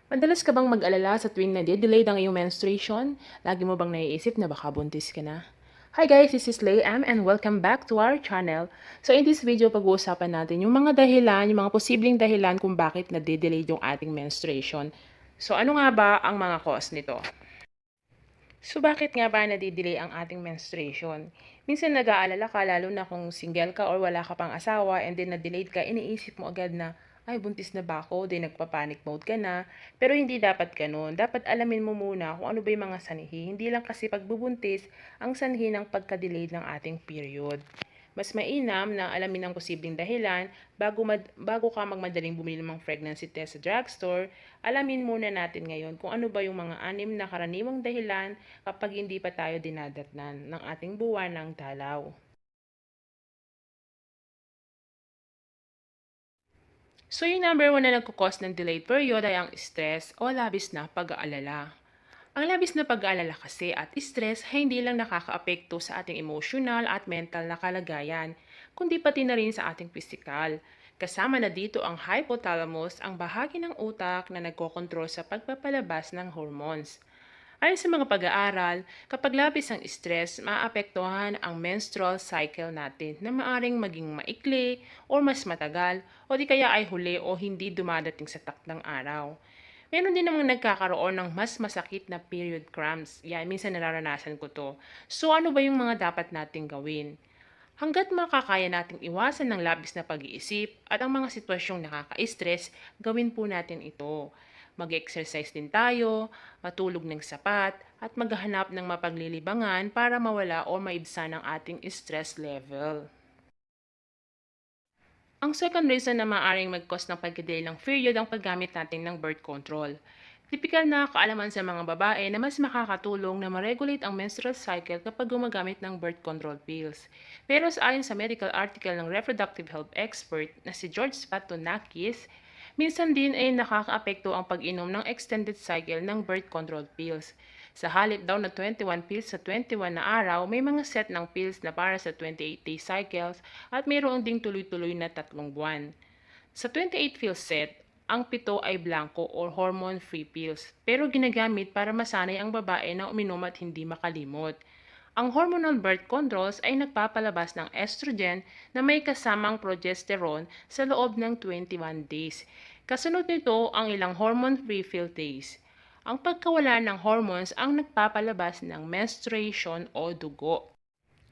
Madalas ka bang mag-alala sa tuwing nade-delayed ang iyong menstruation? Lagi mo bang naiisip na baka buntis ka na? Hi guys, this is Lay M and welcome back to our channel. So in this video, pag-uusapan natin yung mga dahilan, yung mga posibleng dahilan kung bakit nade-delayed yung ating menstruation. So ano nga ba ang mga cause nito? So bakit nga ba nade-delay ang ating menstruation? Minsan nag-aalala ka lalo na kung single ka or wala ka pang asawa and then na-delayed ka, iniisip mo agad na ay buntis na ba ako, then nagpa-panic mode ka na. Pero hindi dapat ganun. Dapat alamin mo muna kung ano ba yung mga sanhi. Hindi lang kasi pagbubuntis ang sanhi ng pagka-delayed ng ating period. Mas mainam na alamin ang posibleng dahilan bago ka magmadaling bumili ng pregnancy test sa drugstore. Alamin muna natin ngayon kung ano ba yung mga 6 na karaniwang dahilan kapag hindi pa tayo dinadatnan ng ating buwan ng dalaw. So yung number 1 na nagkukos ng delayed period ay ang stress o labis na pag-aalala. Ang labis na pag-aalala kasi at stress ay hindi lang nakakaapekto sa ating emotional at mental na kalagayan, kundi pati na rin sa ating pisikal. Kasama na dito ang hypothalamus, ang bahagi ng utak na nagkokontrol sa pagpapalabas ng hormones. Ayon sa mga pag-aaral, kapag labis ang stress, maapektuhan ang menstrual cycle natin na maaring maging maikli o mas matagal o di kaya ay huli o hindi dumadating sa takdang araw. Meron din namang nagkakaroon ng mas masakit na period cramps. Yan, minsan nararanasan ko to. So ano ba yung mga dapat nating gawin? Hanggat makakaya nating iwasan ng labis na pag-iisip at ang mga sitwasyong nakaka-stress, gawin po natin ito. Mag-exercise din tayo, matulog ng sapat, at maghanap ng mapaglilibangan para mawala o maibsan ang ating stress level. Ang second reason na maaaring mag-cause ng pagkadelay ng period ang paggamit natin ng birth control. Tipikal na kaalaman sa mga babae na mas makakatulong na ma-regulate ang menstrual cycle kapag gumagamit ng birth control pills. Pero ayon sa medical article ng reproductive health expert na si George Patonakis, minsan din ay nakakaapekto ang pag-inom ng extended cycle ng birth control pills. Sa halip daw na 21 pills sa 21 na araw, may mga set ng pills na para sa 28-day cycles at mayroon ding tuloy-tuloy na 3 buwan. Sa 28 pill set, ang 7 ay blanco or hormone-free pills, pero ginagamit para masanay ang babae na uminom at hindi makalimot. Ang hormonal birth controls ay nagpapalabas ng estrogen na may kasamang progesterone sa loob ng 21 days. Kasunod nito ang ilang hormone-free pill days. Ang pagkawala ng hormones ang nagpapalabas ng menstruation o dugo.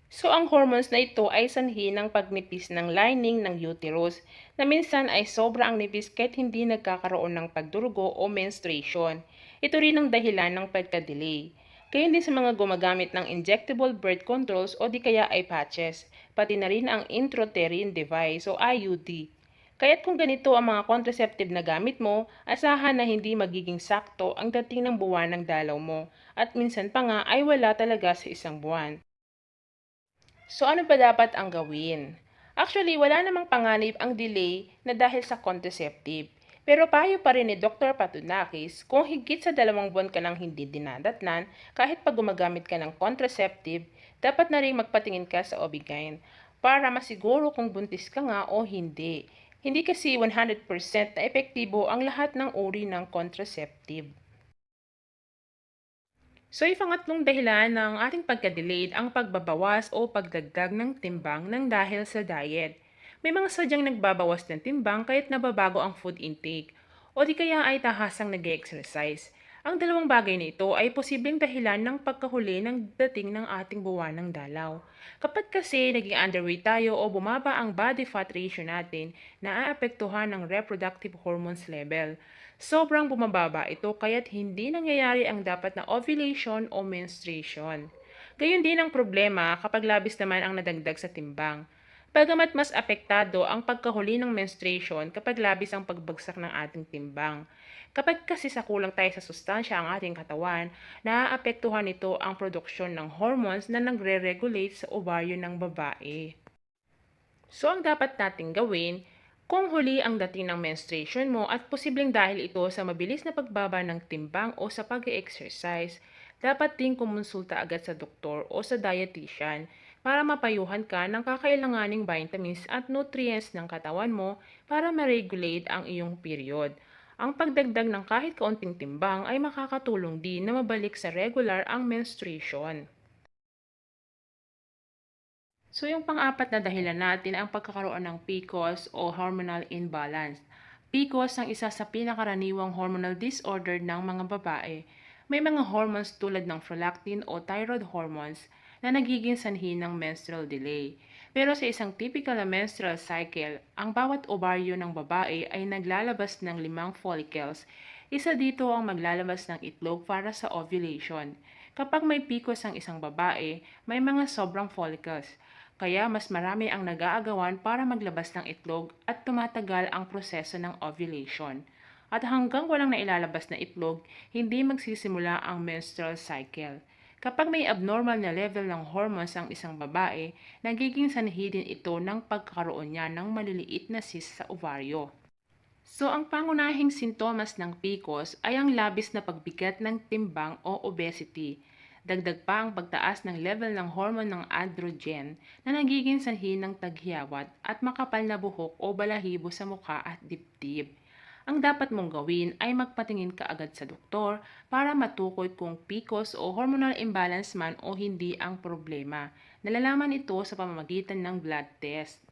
So ang hormones na ito ay sanhi ng pagnipis ng lining ng uterus na minsan ay sobra ang nipis kahit hindi nagkakaroon ng pagdurugo o menstruation. Ito rin ang dahilan ng pagka-delay. Gayon din sa mga gumagamit ng injectable birth controls o di kaya ay patches, pati na rin ang intrauterine device o IUD. Kaya't kung ganito ang mga contraceptive na gamit mo, asahan na hindi magiging sakto ang dating ng buwan ng dalaw mo at minsan pa nga ay wala talaga sa isang buwan. So ano ba dapat ang gawin? Actually, wala namang panganib ang delay na dahil sa contraceptive. Pero payo pa rin ni Dr. Patunakis kung higit sa 2 buwan ka nang hindi dinadatnan, kahit pag gumagamit ka ng contraceptive, dapat na rin magpatingin ka sa OB-GYN para masiguro kung buntis ka nga o hindi. Hindi kasi 100% na epektibo ang lahat ng uri ng contraceptive. So, yung pangatlong dahilan ng ating pagka-delayed ang pagbabawas o pagdagdag ng timbang ng dahil sa diet. May mga sadyang nagbabawas ng timbang kahit nababago ang food intake o di kaya ay tahasang nag-exercise. Ang dalawang bagay na ito ay posibleng dahilan ng pagkahuli ng dating ng ating buwan ng dalaw. Kapag kasi naging underweight tayo o bumaba ang body fat ratio natin, naaapektuhan ng reproductive hormones level. Sobrang bumababa ito kaya't hindi nangyayari ang dapat na ovulation o menstruation. Gayun din ang problema kapag labis naman ang nadagdag sa timbang. Bagamat mas apektado ang pagkahuli ng menstruation kapag labis ang pagbagsak ng ating timbang. Kapag kasi sa kulang tayo sa sustansya ang ating katawan, naaapektuhan nito ang produksyon ng hormones na nagre-regulate sa ovaryo ng babae. So ang dapat nating gawin, kung huli ang dating ng menstruation mo at posibleng dahil ito sa mabilis na pagbaba ng timbang o sa pag-exercise, dapat din kumonsulta agad sa doktor o sa dietitian para mapayuhan ka ng kakailanganing vitamins at nutrients ng katawan mo para ma-regulate ang iyong period. Ang pagdagdag ng kahit kaunting timbang ay makakatulong din na mabalik sa regular ang menstruation. So yung pang-apat na dahilan natin ang pagkakaroon ng PCOS o hormonal imbalance. PCOS ang isa sa pinakaraniwang hormonal disorder ng mga babae. May mga hormones tulad ng prolactin o thyroid hormones na nagiging sanhi ng menstrual delay. Pero sa isang typical na menstrual cycle, ang bawat ovaryo ng babae ay naglalabas ng 5 follicles. Isa dito ang maglalabas ng itlog para sa ovulation. Kapag may PCOS ang isang babae, may mga sobrang follicles. Kaya mas marami ang nag-aagawan para maglabas ng itlog at tumatagal ang proseso ng ovulation. At hanggang walang nailalabas na itlog, hindi magsisimula ang menstrual cycle. Kapag may abnormal na level ng hormones ang isang babae, nagiging sanhi din ito ng pagkakaroon niya ng maliliit na cyst sa ovaryo. So, ang pangunahing sintomas ng PCOS ay ang labis na pagbigat ng timbang o obesity. Dagdag pa ang pagtaas ng level ng hormone ng androgen na nagiging sanhi ng taghiyawat at makapal na buhok o balahibo sa mukha at dibdib. Ang dapat mong gawin ay magpatingin ka agad sa doktor para matukoy kung PCOS o hormonal imbalance man o hindi ang problema. Nalalaman ito sa pamamagitan ng blood test.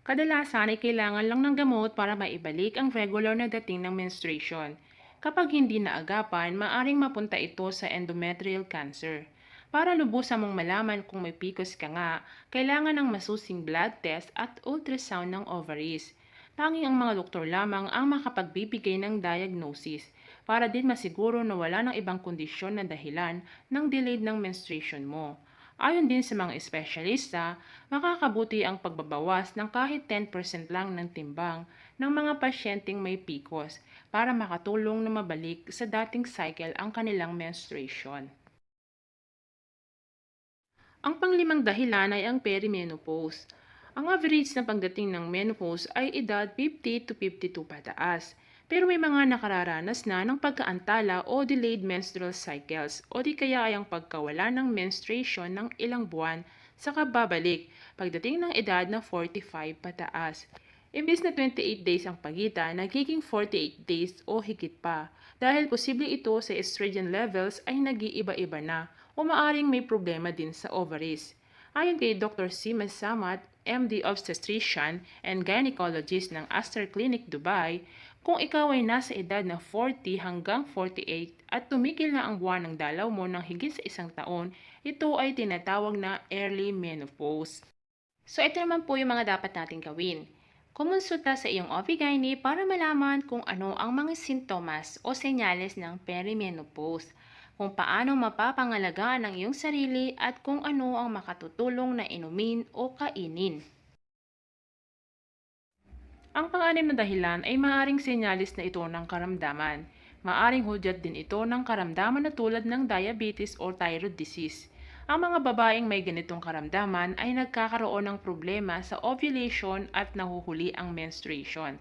Kadalasan ay kailangan lang ng gamot para maibalik ang regular na dating ng menstruation. Kapag hindi naagapan, maaring mapunta ito sa endometrial cancer. Para lubusan mong malaman kung may PCOS ka nga, kailangan ng masusing blood test at ultrasound ng ovaries. Tanging ang mga doktor lamang ang makapagbibigay ng diagnosis para din masiguro na wala ng ibang kondisyon na dahilan ng delayed ng menstruation mo. Ayon din sa mga espesyalista, makakabuti ang pagbabawas ng kahit 10% lang ng timbang ng mga pasyenteng may PCOS para makatulong na mabalik sa dating cycle ang kanilang menstruation. Ang panglimang dahilan ay ang perimenopause. Ang average na pagdating ng menopause ay edad 50 to 52 pataas. Pero may mga nakararanas na ng pagkaantala o delayed menstrual cycles o di kaya ay ang pagkawala ng menstruation ng ilang buwan sa kababalik pagdating ng edad na 45 pataas. Imbis na 28 days ang pagitan, nagiging 48 days o higit pa dahil posible ito sa estrogen levels ay nag-iiba-iba na o maaring may problema din sa ovaries. Ayon kay Dr. Sima Samat, MD Obstetrician and Gynecologist ng Aster Clinic Dubai, kung ikaw ay nasa edad na 40 hanggang 48 at tumigil na ang buwan ng dalaw mo ng higit sa isang taon, ito ay tinatawag na early menopause. So ito naman po yung mga dapat natin gawin. Kumonsulta sa iyong OB/GYN para malaman kung ano ang mga sintomas o senyales ng perimenopause, kung paano mapapangalagaan ang iyong sarili at kung ano ang makatutulong na inumin o kainin. Ang pang-anim na dahilan ay maaaring senyalis na ito ng karamdaman. Maaring hudyat din ito ng karamdaman na tulad ng diabetes o thyroid disease. Ang mga babaeng may ganitong karamdaman ay nagkakaroon ng problema sa ovulation at nahuhuli ang menstruation.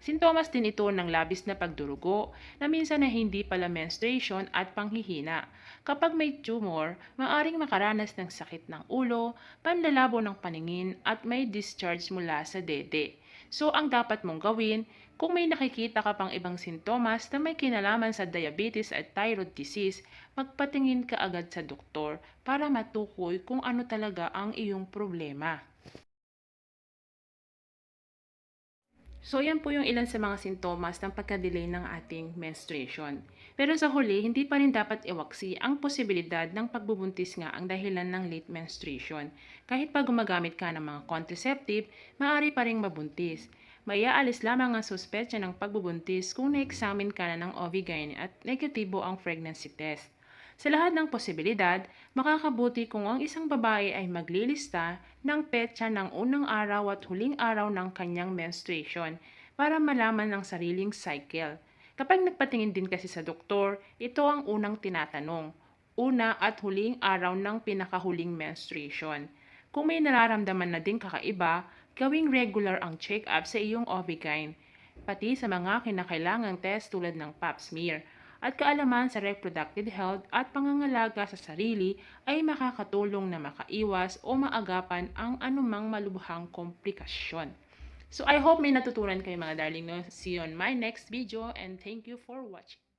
Sintomas din ito ng labis na pagdurugo na minsan na hindi pala menstruation at panghihina. Kapag may tumor, maaring makaranas ng sakit ng ulo, panlalabo ng paningin at may discharge mula sa dede. So, ang dapat mong gawin, kung may nakikita ka pang ibang sintomas na may kinalaman sa diabetes at thyroid disease, magpatingin ka agad sa doktor para matukoy kung ano talaga ang iyong problema. So, yan po yung ilan sa mga sintomas ng pagka-delay ng ating menstruation. Pero sa huli, hindi pa rin dapat iwaksi ang posibilidad ng pagbubuntis nga ang dahilan ng late menstruation. Kahit pa gumagamit ka ng mga contraceptive, maaari pa rin mabuntis. Maiaalis lamang ang suspetsya ng pagbubuntis kung na-examine ka na ng OB/GYN at negatibo ang pregnancy test. Sa lahat ng posibilidad, makakabuti kung ang isang babae ay maglilista ng petsa ng unang araw at huling araw ng kanyang menstruation para malaman ang sariling cycle. Kapag nagpatingin din kasi sa doktor, ito ang unang tinatanong, una at huling araw ng pinakahuling menstruation. Kung may nararamdaman na din kakaiba, gawing regular ang check-up sa iyong OB/GYN, pati sa mga kinakailangang test tulad ng pap smear at kaalaman sa reproductive health at pangangalaga sa sarili ay makakatulong na makaiwas o maagapan ang anumang malubhang komplikasyon. So I hope may natutunan kayo mga darling. No? See you on my next video and thank you for watching.